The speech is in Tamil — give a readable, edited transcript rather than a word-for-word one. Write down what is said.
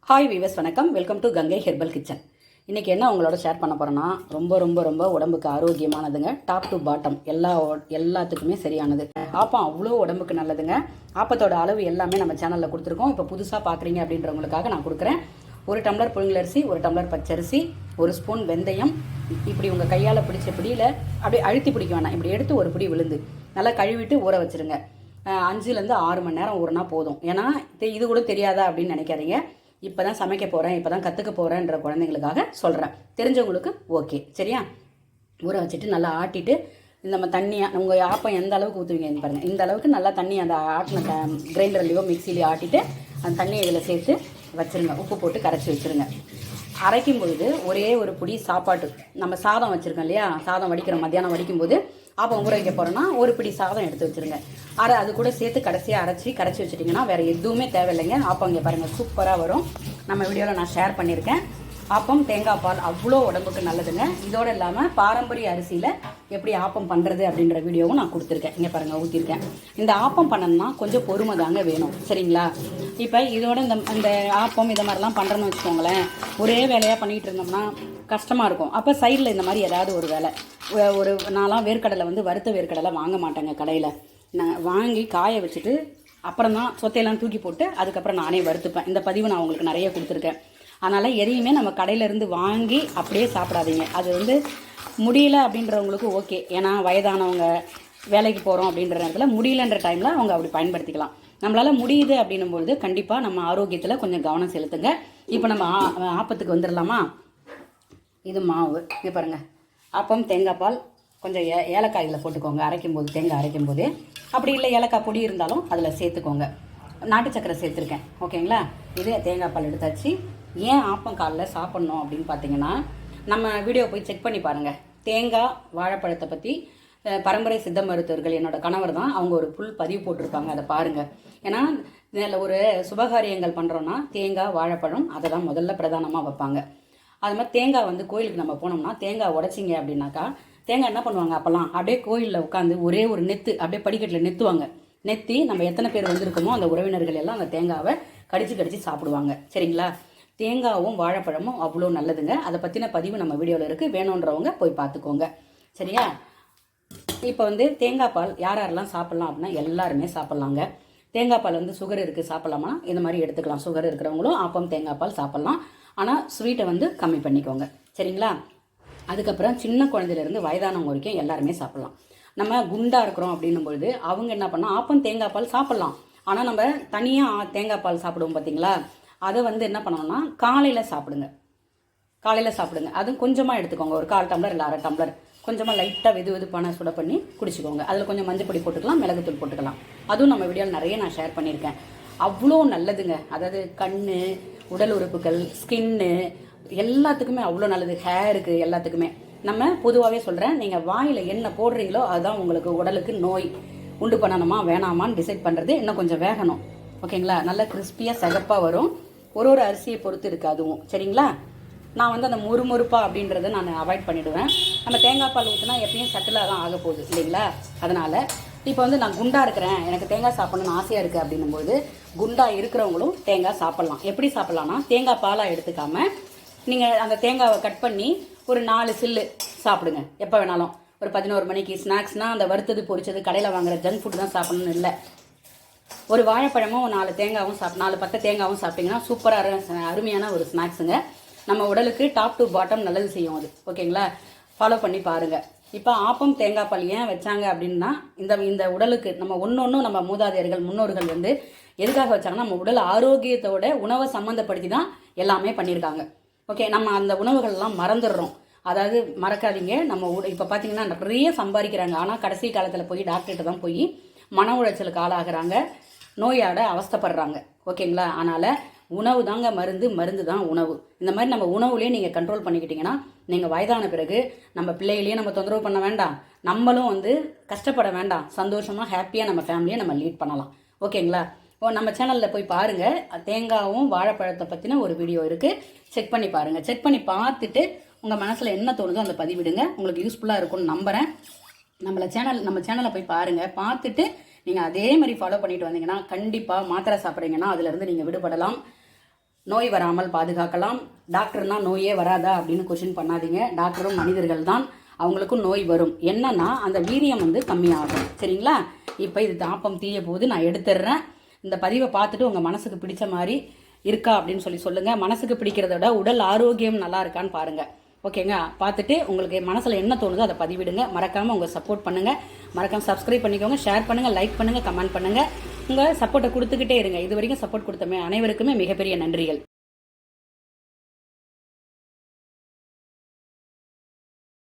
ஹாய் வீவர்ஸ், வணக்கம். Welcome to Gangai herbal kitchen. இன்றைக்கி என்ன உங்களோட ஷேர் பண்ண போகிறேன்னா, ரொம்ப உடம்புக்கு ஆரோக்கியமானதுங்க. டாப் டு பாட்டம் எல்லாத்துக்குமே சரியானது. ஆப்பம் அவ்வளோ உடம்புக்கு நல்லதுங்க. ஆப்பத்தோட அளவு எல்லாமே நம்ம சேனலில் கொடுத்துருக்கோம். இப்போ புதுசாக பார்க்குறீங்க அப்படின்றவங்களுக்காக நான் கொடுக்குறேன். 1 டம்ளர் புழுங்கலரிசி, 1 டம்ளர் பச்சரிசி, 1 ஸ்பூன் வெந்தயம். இப்படி உங்கள் கையால் பிடிச்ச பிடியில் அப்படியே அழுத்தி பிடிக்க வேணாம். இப்படி எடுத்து ஒரு பிடி விழுந்து நல்லா கழுவிட்டு ஊற வச்சுருங்க. 5லேருந்து 6 மணி நேரம் ஊறினா போதும். ஏன்னா இது கூட தெரியாதா அப்படின்னு நினைக்காதீங்க. இப்போ தான் சமைக்க போகிறேன், இப்போ தான் கற்றுக்க போகிறேன்ற குழந்தைங்களுக்காக சொல்கிறேன். தெரிஞ்சவங்களுக்கு ஓகே, சரியா? ஊற வச்சுட்டு நல்லா ஆட்டிட்டு நம்ம தண்ணியாக உங்கள் ஆப்பம் எந்த அளவுக்கு ஊற்றுவீங்க பாருங்கள். இந்த அளவுக்கு நல்லா தண்ணி அந்த ஆட்டின கிரைண்டர்லையோ மிக்சிலையோ ஆட்டிட்டு அந்த தண்ணியை இதில் சேர்த்து வச்சுருங்க. உப்பு போட்டு கரைச்சி வச்சுருங்க. அரைக்கும் பொழுது ஒரே ஒரு பொடி சாப்பாட்டு நம்ம சாதம் வச்சுருக்கோம் இல்லையா, சாதம் வடிக்கிறோம். மத்தியானம் வடிக்கும்போது ஆப்பம் ஊற வைக்க போகிறோன்னா ஒரு பிடி சாதம் எடுத்து வச்சுருங்க. அது கூட சேர்த்து கடைசியாக கரைச்சி வச்சுட்டிங்கன்னா வேறு எதுவுமே தேவையில்லைங்க. ஆப்பம் இங்கே பாருங்கள் சூப்பராக வரும். நம்ம வீடியோவில் நான் ஷேர் பண்ணியிருக்கேன். ஆப்பம் தேங்காய் பால் அவ்வளோ உடம்புக்கு நல்லதுங்க. இதோடு இல்லாமல் பாரம்பரிய அரிசியில் எப்படி ஆப்பம் பண்ணுறது அப்படின்ற வீடியோவும் நான் கொடுத்துருக்கேன். இங்கே பாருங்கள் ஊற்றிருக்கேன். இந்த ஆப்பம் பண்ணணும்னா கொஞ்சம் பொறுமை தாங்க வேணும், சரிங்களா? இப்போ இதோட இந்த ஆப்பம் இதை மாதிரிலாம் பண்ணுறோன்னு வச்சுக்கோங்களேன், ஒரே வேலையாக பண்ணிகிட்டு இருந்தோம்னா கஷ்டமாக இருக்கும். அப்போ சைடில் இந்த மாதிரி ஏதாவது ஒரு வேலை நான்லாம் வேர்க்கடலை வறுத்த வேர்க்கடலை வாங்க மாட்டேங்க கடையில். நான் வாங்கி காய வச்சுட்டு அப்புறம் தான் சொத்தையெல்லாம் தூக்கி போட்டு அதுக்கப்புறம் நானே வறுத்துப்பேன். இந்த பதிவு நான் உங்களுக்கு நிறைய கொடுத்துருக்கேன். அதனால் எதையுமே நம்ம கடையிலேருந்து வாங்கி அப்படியே சாப்பிடாதீங்க. அது முடியல அப்படின்றவங்களுக்கு ஓகே. ஏன்னா வயதானவங்க வேலைக்கு போகிறோம் அப்படின்ற நேரத்தில் முடியலன்ற டைமில் அவங்க அப்படி பயன்படுத்திக்கலாம். நம்மளால் முடியுது அப்படின்னும்பொழுது கண்டிப்பாக நம்ம ஆரோக்கியத்தில் கொஞ்சம் கவனம் செலுத்துங்க. இப்போ நம்ம ஆப்பத்துக்கு வந்துடலாமா? இது மாவு, இங்கே பாருங்கள். ஆப்பம் தேங்காய் பால் கொஞ்சம் ஏலக்காயில் போட்டுக்கோங்க அரைக்கும்போது, தேங்காய் அரைக்கும்போது. அப்படி இல்லை ஏலக்காய் பொடி இருந்தாலும் அதில் சேர்த்துக்கோங்க. நாட்டு சக்கரை சேர்த்துருக்கேன், ஓகேங்களா? இது தேங்காய் பால் எடுத்தாச்சு. ஏன் ஆப்பம் காலில் சாப்பிட்ணும் அப்படின்னு பார்த்தீங்கன்னா, நம்ம வீடியோ போய் செக் பண்ணி பாருங்கள். தேங்காய் வாழைப்பழத்தை பற்றி பரம்பரை சித்த மருத்துவர்கள் என்னோட கணவர் தான், அவங்க ஒரு ஃபுல் பதிவு போட்டிருப்பாங்க, அதை பாருங்கள். ஏன்னா இதில் ஒரு சுபகாரியங்கள் பண்ணுறோன்னா தேங்காய் வாழைப்பழம் அதை தான் முதல்ல பிரதானமாக வைப்பாங்க. அது மாதிரி தேங்காய் கோயிலுக்கு நம்ம போனோம்னா தேங்காய் உடைச்சிங்க அப்படின்னாக்கா, தேங்காய் என்ன பண்ணுவாங்க அப்போல்லாம் அப்படியே கோயிலில் உட்காந்து ஒரே ஒரு நெத்து அப்படியே படிக்கட்டில் நெத்துவாங்க. நெத்தி நம்ம எத்தனை பேர் வந்திருக்கோமோ அந்த உறவினர்கள் எல்லாம் அந்த தேங்காவை கடிச்சு சாப்பிடுவாங்க, சரிங்களா? தேங்காவும் வாழைப்பழமும் அவ்வளோ நல்லதுங்க. அதை பற்றின பதிவு நம்ம வீடியோவில் இருக்குது, வேணுன்றவங்க போய் பார்த்துக்கோங்க, சரியா? இப்போ தேங்காய் பால் யாரெல்லாம் சாப்பிட்லாம் அப்படின்னா எல்லாருமே சாப்பிட்லாங்க. தேங்காய் பால் சுகர் இருக்குது சாப்பிட்லாமா, இந்த மாதிரி எடுத்துக்கலாம். சுகர் இருக்கிறவங்களும் ஆப்பம் தேங்காய் பால் சாப்பிட்லாம். ஆனால் ஸ்வீட்டை கம்மி பண்ணிக்கோங்க, சரிங்களா? அதுக்கப்புறம் சின்ன குழந்தையிலேருந்து வயதானவங்க வரைக்கும் எல்லாருமே சாப்பிட்லாம். நம்ம குண்டாக இருக்கிறோம் அப்படின்னும் பொழுது அவங்க என்ன பண்ணால் ஆப்பம் தேங்காய் பால் சாப்பிட்லாம். ஆனால் நம்ம தனியாக தேங்காய் பால் சாப்பிடுவோம் பார்த்தீங்களா, அதை என்ன பண்ணணும்னா காலையில் சாப்பிடுங்க. அதுவும் கொஞ்சமாக எடுத்துக்கோங்க. ஒரு 1/4 டம்ளர் இல்லை 1/2 டம்ளர் கொஞ்சமாக லைட்டாக வெதுப்பான சுட பண்ணி குடிச்சிக்கோங்க. அதில் கொஞ்சம் மஞ்சள் பொடி போட்டுக்கலாம், மிளகுத்தூள் போட்டுக்கலாம். அதுவும் நம்ம வீடியோவில் நிறைய நான் ஷேர் பண்ணியிருக்கேன். அவ்வளோ நல்லதுங்க. அதாவது கண், உடல் உறுப்புகள், ஸ்கின்னு எல்லாத்துக்குமே அவ்வளோ நல்லது. ஹேருக்கு எல்லாத்துக்குமே. நம்ம பொதுவாகவே சொல்கிறேன், நீங்கள் வாயில் என்ன போடுறீங்களோ அதுதான் உங்களுக்கு உடலுக்கு நோய் உண்டு பண்ணணுமா வேணாமான்னு டிசைட் பண்ணுறது. இன்னும் கொஞ்சம் வேகணும், ஓகேங்களா? நல்ல கிறிஸ்பியாக சிகப்பாக வரும். ஒரு அரிசியை பொறுத்து இருக்குது அதுவும், சரிங்களா? நான் அந்த முறுமுறுப்பா அப்படின்றத நான் அவாய்ட் பண்ணிவிடுவேன். நம்ம தேங்காய் பால் ஊற்றினா எப்பயும் சட்டிலாக தான் ஆக போகுது இல்லைங்களா? அதனால் இப்போ நான் குண்டாக இருக்கிறேன், எனக்கு தேங்காய் சாப்பிடணும்னு ஆசையாக இருக்குது அப்படின்னும்போது குண்டாக இருக்கிறவங்களும் தேங்காய் சாப்பிட்லாம். எப்படி சாப்பிட்லான்னா, தேங்காய் பாலாக எடுத்துக்காமல் நீங்கள் அந்த தேங்காவை கட் பண்ணி ஒரு 4 சில்லு சாப்பிடுங்க. எப்போ வேணாலும் ஒரு 11 மணிக்கு ஸ்நாக்ஸ்னால் அந்த வறுத்தது பொரிச்சது கடையில் வாங்குற ஜங்க் ஃபுட் தான் சாப்பிடணும்னு இல்லை. ஒரு வாழைப்பழமும் 4 தேங்காவும் 4 பத்தை தேங்காவும் சாப்பிட்டிங்கன்னா சூப்பராக அருமையான ஒரு ஸ்நாக்ஸுங்க. நம்ம உடலுக்கு டாப் டு பாட்டம் நல்லது செய்யும் அது, ஓகேங்களா? ஃபாலோ பண்ணி பாருங்கள். இப்போ ஆப்பம் தேங்காய் பால் ஏன் வச்சாங்க அப்படின்னா, இந்த உடலுக்கு நம்ம ஒன்று நம்ம மூதாதையர்கள் முன்னோர்கள் எதுக்காக வச்சாங்கன்னா, நம்ம உடல் ஆரோக்கியத்தோட உணவை சம்மந்தப்படுத்தி தான் எல்லாமே பண்ணியிருக்காங்க. ஓகே, நம்ம அந்த உணவுகள்லாம் மறந்துடுறோம். அதாவது மறக்காதீங்க. நம்ம இப்போ பார்த்தீங்கன்னா நிறைய சம்பாதிக்கிறாங்க, ஆனால் கடைசி காலத்தில் போய் டாக்டர்கிட்ட தான் போய் மன உளைச்சலுக்கு ஆளாகிறாங்க, நோயாட அவஸ்தைப்படுறாங்க, ஓகேங்களா? அதனால் உணவு தாங்க மருந்து தான் உணவு. இந்த மாதிரி நம்ம உணவுலேயே நீங்கள் கண்ட்ரோல் பண்ணிக்கிட்டிங்கன்னா, நீங்கள் வயதான பிறகு நம்ம பிள்ளைகளையும் நம்ம தொந்தரவு பண்ண வேண்டாம், நம்மளும் கஷ்டப்பட வேண்டாம், சந்தோஷமாக ஹாப்பியாக நம்ம ஃபேமிலியை நம்ம லீட் பண்ணலாம், ஓகேங்களா? நம்ம சேனலில் போய் பாருங்கள். தேங்காயும் வாழைப்பழத்தை பற்றின ஒரு வீடியோ இருக்குது, செக் பண்ணி பாருங்கள். செக் பண்ணி பார்த்துட்டு உங்கள் மனசில் என்ன தோணுதோ அந்த பதிவிடுங்க. உங்களுக்கு யூஸ்ஃபுல்லாக இருக்கும்னு நம்புகிறேன். நம்ம சேனலை போய் பாருங்கள். பார்த்துட்டு நீங்கள் அதே மாதிரி ஃபாலோ பண்ணிட்டு வந்தீங்கன்னா கண்டிப்பாக மாத்திரை சாப்பிட்றீங்கன்னா அதுலேருந்து நீங்கள் விடுபடலாம். நோய் வராமல் பாதுகாக்கலாம். டாக்டர்னா நோயே வராதா அப்படின்னு கொஸ்டின் பண்ணாதீங்க. டாக்டரும் மனிதர்கள் தான், அவங்களுக்கும் நோய் வரும். என்னன்னா அந்த வீரியம் வந்து கம்மியாகும். சரிங்களா? இப்போ இது ஆப்பம் தீய போது நான் எடுத்துடுறேன். இந்த பதிவை பார்த்துட்டு உங்கள் மனசுக்கு பிடிச்ச மாதிரி இருக்கா அப்படின்னு சொல்லுங்கள். மனசுக்கு பிடிக்கிறத விட உடல் ஆரோக்கியம் நல்லா இருக்கான்னு பாருங்கள். ஓகேங்க? பார்த்துட்டு உங்களுக்கு மனசில் என்ன தோணுதோ அதை பதிவிடுங்க. மறக்காமல் உங்கள் சப்போர்ட் பண்ணுங்கள். மறக்காமல் சப்ஸ்கிரைப் பண்ணிக்கோங்க, ஷேர் பண்ணுங்கள், லைக் பண்ணுங்கள், கமெண்ட் பண்ணுங்கள். உங்கள் சப்போர்ட்டை கொடுத்துக்கிட்டே இருங்க. இது வரைக்கும் சப்போர்ட் கொடுத்தமே அனைவருக்குமே மிகப்பெரிய நன்றிகள்.